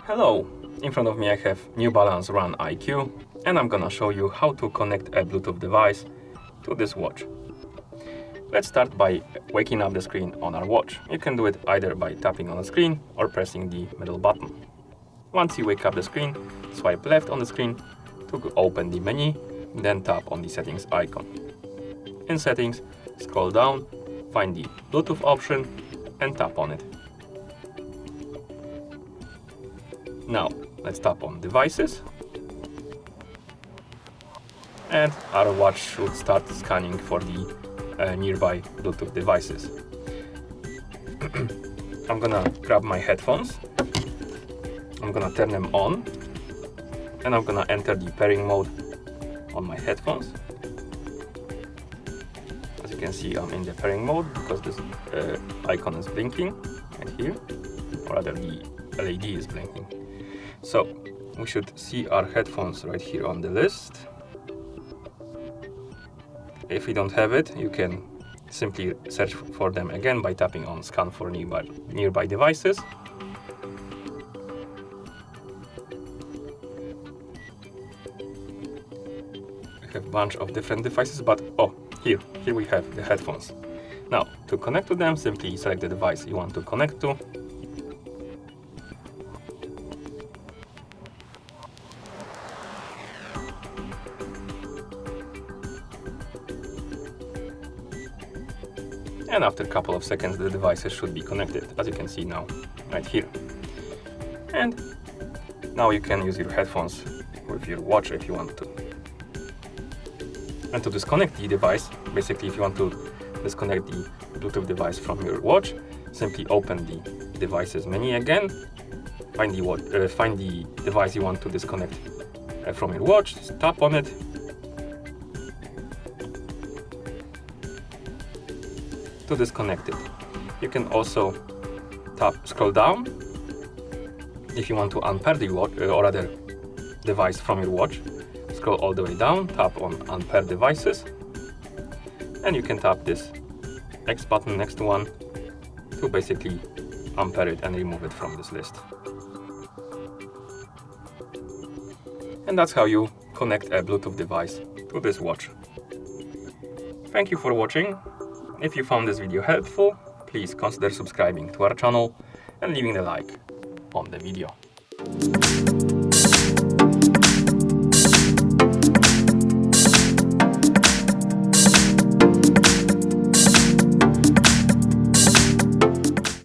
Hello! In front of me I have new Balance RunIQ, and I'm gonna show you how to connect a Bluetooth device to this watch. Let's start by waking up the screen on our watch. You can do it either by tapping on the screen or pressing the middle button. Once you wake up the screen, swipe left on the screen to open the menu, then tap on the settings icon. In settings, scroll down, find the Bluetooth option and tap on it. Now, let's tap on devices, and our watch should start scanning for the nearby Bluetooth devices. I'm gonna grab my headphones, I'm gonna turn them on, and I'm gonna enter the pairing mode on my headphones. As you can see, I'm in the pairing mode because this icon is blinking right here, or rather the LED is blinking. So we should see our headphones right here on the list. If you don't have it, you can simply search for them again by tapping on scan for nearby devices. We have a bunch of different devices, but here we have the headphones. Now, to connect to them, simply select the device you want to connect to. And after a couple of seconds, the devices should be connected, as you can see now, right here. And now you can use your headphones with your watch if you want to. And to disconnect the device, basically if you want to disconnect the Bluetooth device from your watch, simply open the devices menu again, find the device you want to disconnect from your watch, tap on it, to disconnect it. You can also scroll down if you want to unpair the watch, or rather device from your watch. Scroll all the way down, tap on unpair devices, and you can tap this X button next to one to basically unpair it and remove it from this list. And that's how you connect a Bluetooth device to this watch. Thank you for watching. If you found this video helpful, please consider subscribing to our channel and leaving a like on the video.